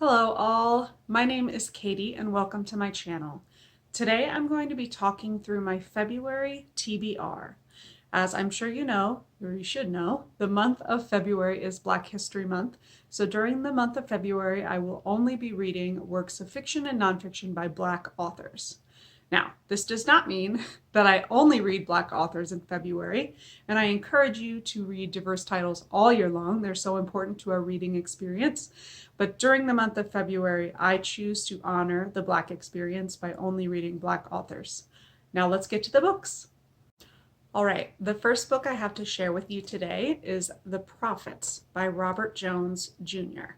Hello all, my name is Katie and welcome to my channel. Today I'm going to be talking through my February TBR. As I'm sure you know, or you should know, the month of February is Black History Month. So during the month of February, I will only be reading works of fiction and nonfiction by Black authors. Now, this does not mean that I only read Black authors in February, and I encourage you to read diverse titles all year long. They're so important to our reading experience. But during the month of February, I choose to honor the Black experience by only reading Black authors. Now let's get to the books. All right, the first book I have to share with you today is The Prophets by Robert Jones Jr.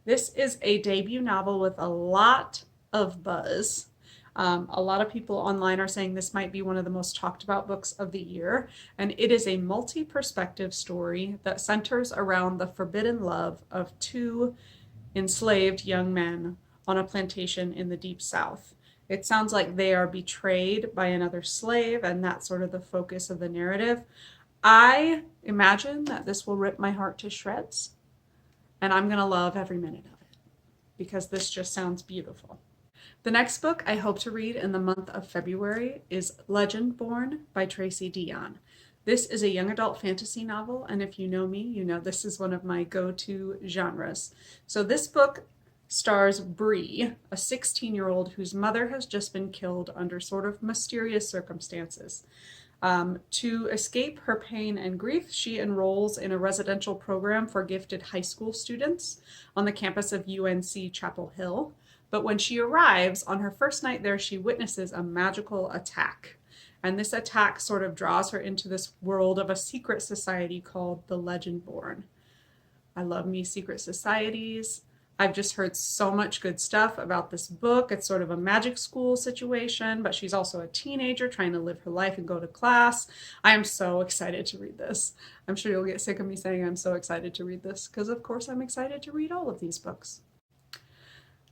This is a debut novel with a lot of buzz. A lot of people online are saying this might be one of the most talked about books of the year, and it is a multi-perspective story that centers around the forbidden love of two enslaved young men on a plantation in the Deep South. It sounds like they are betrayed by another slave, and that's sort of the focus of the narrative. I imagine that this will rip my heart to shreds, and I'm gonna love every minute of it because this just sounds beautiful. The next book I hope to read in the month of February is Legendborn by Tracy Deonn. This is a young adult fantasy novel, and if you know me, you know this is one of my go-to genres. So this book stars Bree, a 16-year-old whose mother has just been killed under sort of mysterious circumstances. To escape her pain and grief, she enrolls in a residential program for gifted high school students on the campus of UNC Chapel Hill. But when she arrives, on her first night there, she witnesses a magical attack. And this attack sort of draws her into this world of a secret society called the Legendborn. I love me secret societies. I've just heard so much good stuff about this book. It's sort of a magic school situation, but she's also a teenager trying to live her life and go to class. I am so excited to read this. I'm sure you'll get sick of me saying I'm so excited to read this, because of course I'm excited to read all of these books.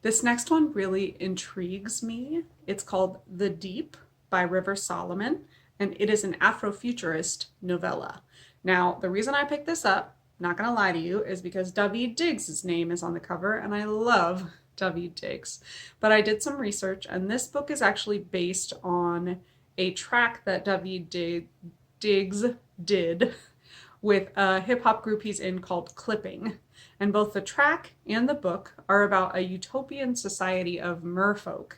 This next one really intrigues me. It's called The Deep by River Solomon, and it is an Afrofuturist novella. Now, the reason I picked this up, not gonna lie to you, is because Daveed Diggs' name is on the cover, and I love Daveed Diggs. But I did some research, and this book is actually based on a track that Daveed Diggs did with a hip-hop group he's in called Clipping. And both the track and the book are about a utopian society of merfolk,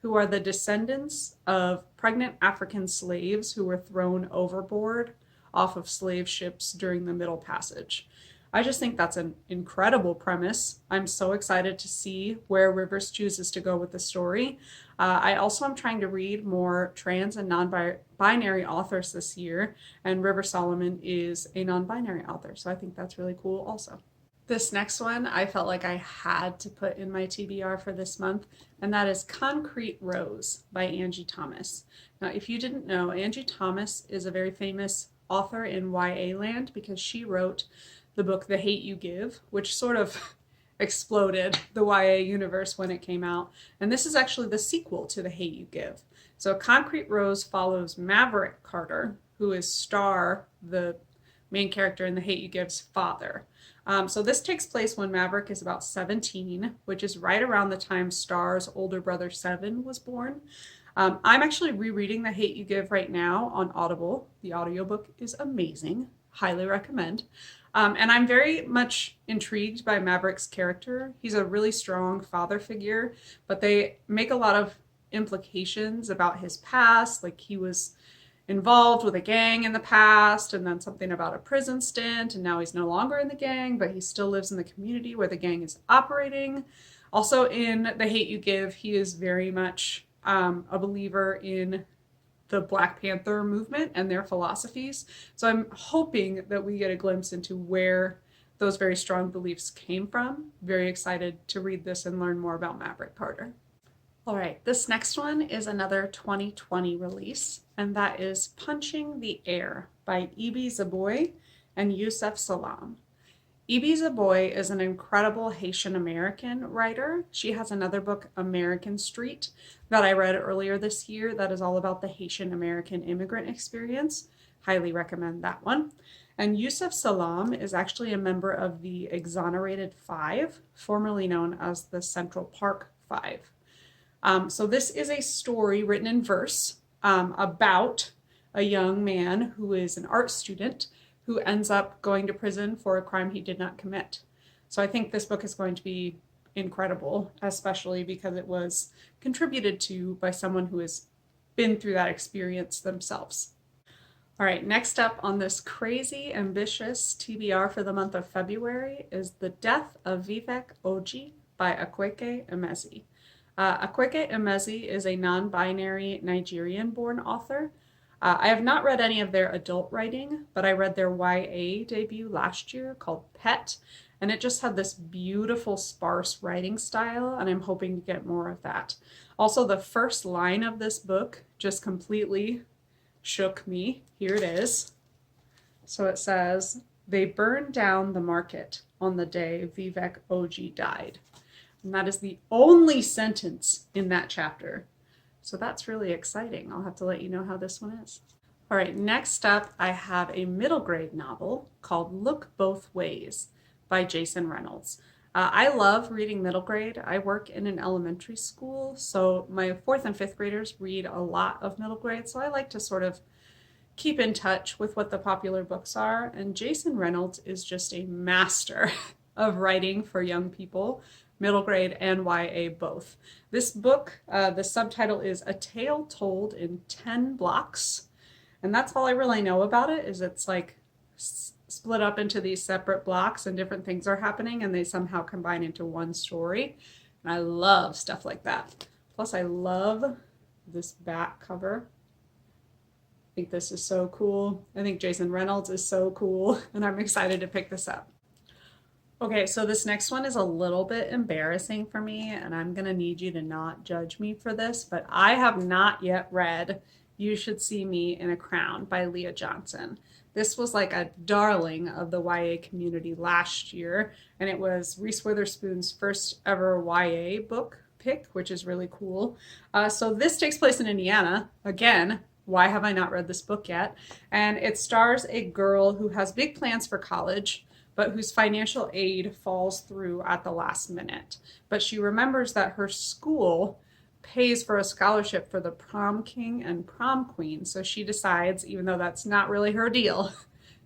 who are the descendants of pregnant African slaves who were thrown overboard off of slave ships during the Middle Passage. I just think that's an incredible premise. I'm so excited to see where Rivers chooses to go with the story. I also am trying to read more trans and non-binary authors this year, and River Solomon is a non-binary author, so I think that's really cool also. This next one I felt like I had to put in my TBR for this month, and that is Concrete Rose by Angie Thomas. Now, if you didn't know, Angie Thomas is a very famous author in YA land because she wrote the book The Hate U Give, which sort of exploded the YA universe when it came out. And this is actually the sequel to The Hate U Give. So Concrete Rose follows Maverick Carter, who is Star, the main character in The Hate U Give's father. So this takes place when Maverick is about 17, which is right around the time Star's older brother Seven was born. I'm actually rereading The Hate U Give right now on Audible. The audiobook is amazing. Highly recommend. And I'm very much intrigued by Maverick's character. He's a really strong father figure, but they make a lot of implications about his past, like he was involved with a gang in the past, and then something about a prison stint, and now he's no longer in the gang, but he still lives in the community where the gang is operating. Also in The Hate U Give, he is very much a believer in the Black Panther movement and their philosophies. So I'm hoping that we get a glimpse into where those very strong beliefs came from. Very excited to read this and learn more about Maverick Carter. All right, this next one is another 2020 release, and that is Punching the Air by Zoboi and Yusef Salaam. Zoboi is an incredible Haitian American writer. She has another book, American Street, that I read earlier this year that is all about the Haitian American immigrant experience. Highly recommend that one. And Yusef Salaam is actually a member of the Exonerated Five, formerly known as the Central Park Five. So this is a story written in verse about a young man who is an art student who ends up going to prison for a crime he did not commit. So I think this book is going to be incredible, especially because it was contributed to by someone who has been through that experience themselves. All right, next up on this crazy, ambitious TBR for the month of February is The Death of Vivek Ogee by Akwaeke Emezi. Akwaeke Emezi is a non-binary Nigerian-born author. I have not read any of their adult writing, but I read their YA debut last year called Pet, and it just had this beautiful sparse writing style, and I'm hoping to get more of that. Also, the first line of this book just completely shook me. Here it is. So it says, "They burned down the market on the day Vivek Ogee died." And that is the only sentence in that chapter. So that's really exciting. I'll have to let you know how this one is. All right, next up, I have a middle grade novel called Look Both Ways by Jason Reynolds. I love reading middle grade. I work in an elementary school, so my 4th and 5th graders read a lot of middle grade, so I like to sort of keep in touch with what the popular books are, and Jason Reynolds is just a master of writing for young people, middle grade and YA both. This book, the subtitle is A Tale Told in 10 Blocks, and that's all I really know about it, is it's like split up into these separate blocks and different things are happening and they somehow combine into one story. And I love stuff like that. Plus I love this back cover. I think this is so cool. I think Jason Reynolds is so cool and I'm excited to pick this up. Okay, so this next one is a little bit embarrassing for me and I'm gonna need you to not judge me for this, but I have not yet read You Should See Me in a Crown by Leah Johnson. This was like a darling of the YA community last year, and it was Reese Witherspoon's first ever YA book pick, which is really cool. So this takes place in Indiana. Again, why have I not read this book yet? And it stars a girl who has big plans for college, but whose financial aid falls through at the last minute. But she remembers that her school pays for a scholarship for the prom king and prom queen. So she decides, even though that's not really her deal,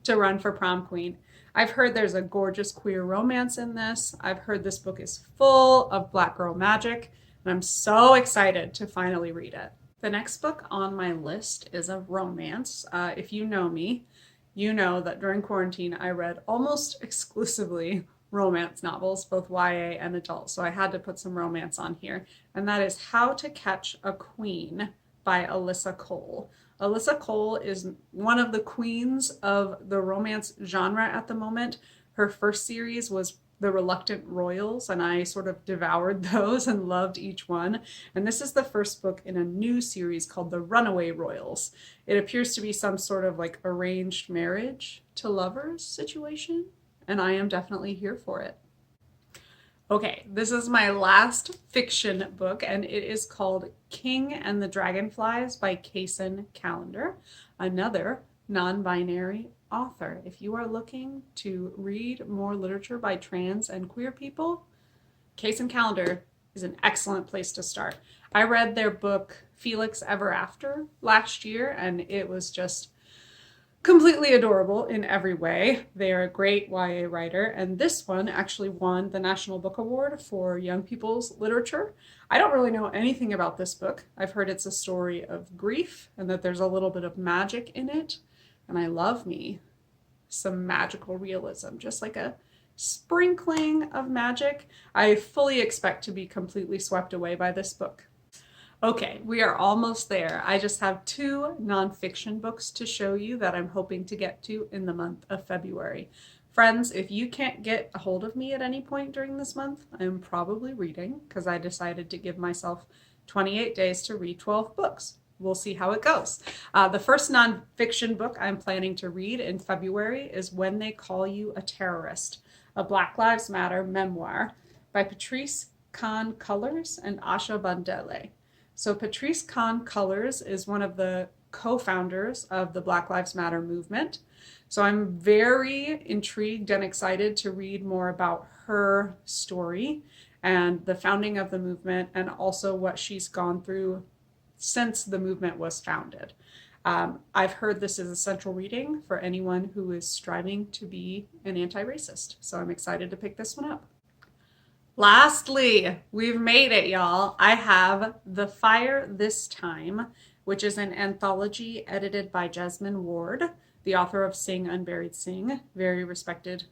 to run for prom queen. I've heard there's a gorgeous queer romance in this. I've heard this book is full of Black girl magic, and I'm so excited to finally read it. The next book on my list is a romance. If you know me, you know that during quarantine I read almost exclusively romance novels, both YA and adult, so I had to put some romance on here, and that is How to Catch a Queen by Alyssa Cole. Alyssa Cole is one of the queens of the romance genre at the moment. Her first series was The Reluctant Royals, and I sort of devoured those and loved each one. And this is the first book in a new series called The Runaway Royals. It appears to be some sort of like arranged marriage to lovers situation, and I am definitely here for it. Okay, this is my last fiction book, and it is called King and the Dragonflies by Kacen, Callender, another non-binary author. If you are looking to read more literature by trans and queer people, Kacen Callender is an excellent place to start. I read their book Felix Ever After last year, and it was just completely adorable in every way. They are a great YA writer, and this one actually won the National Book Award for Young People's Literature. I don't really know anything about this book. I've heard it's a story of grief and that there's a little bit of magic in it, and I love me some magical realism, just like a sprinkling of magic. I fully expect to be completely swept away by this book. Okay, we are almost there. I just have 2 nonfiction books to show you that I'm hoping to get to in the month of February. Friends, if you can't get a hold of me at any point during this month, I'm probably reading, because I decided to give myself 28 days to read 12 books. We'll see how it goes. The first nonfiction book I'm planning to read in February is When They Call You a Terrorist, a Black Lives Matter memoir by Patrisse Khan-Cullors and Asha Bandele. So Patrisse Khan-Cullors is one of the co-founders of the Black Lives Matter movement. So I'm very intrigued and excited to read more about her story and the founding of the movement, and also what she's gone through since the movement was founded. I've heard this is a central reading for anyone who is striving to be an anti-racist. So I'm excited to pick this one up. Lastly, we've made it, y'all. I have The Fire This Time, which is an anthology edited by Jesmyn Ward, the author of Sing Unburied Sing, very respected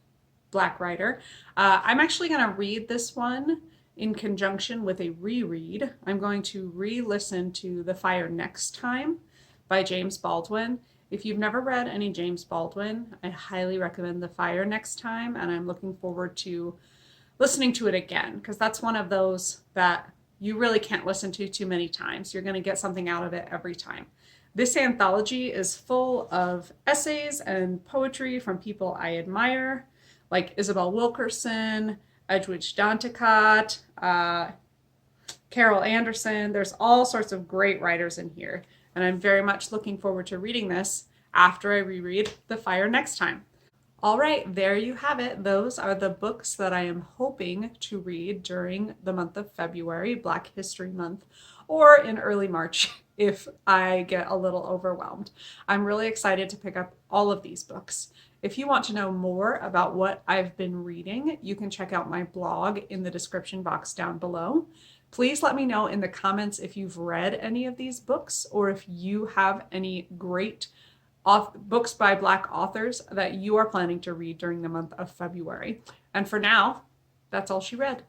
Black writer. I'm actually going to read this one in conjunction with a reread. I'm going to re-listen to The Fire Next Time by James Baldwin. If you've never read any James Baldwin, I highly recommend The Fire Next Time, and I'm looking forward to listening to it again, because that's one of those that you really can't listen to too many times. You're going to get something out of it every time. This anthology is full of essays and poetry from people I admire, like Isabel Wilkerson, Edwidge Danticat, Carol Anderson. There's all sorts of great writers in here, and I'm very much looking forward to reading this after I reread The Fire Next Time. All right, there you have it. Those are the books that I am hoping to read during the month of February, Black History Month, or in early March if I get a little overwhelmed. I'm really excited to pick up all of these books. If you want to know more about what I've been reading, you can check out my blog in the description box down below. Please let me know in the comments if you've read any of these books, or if you have any great books by Black authors that you are planning to read during the month of February. And for now, that's all she read.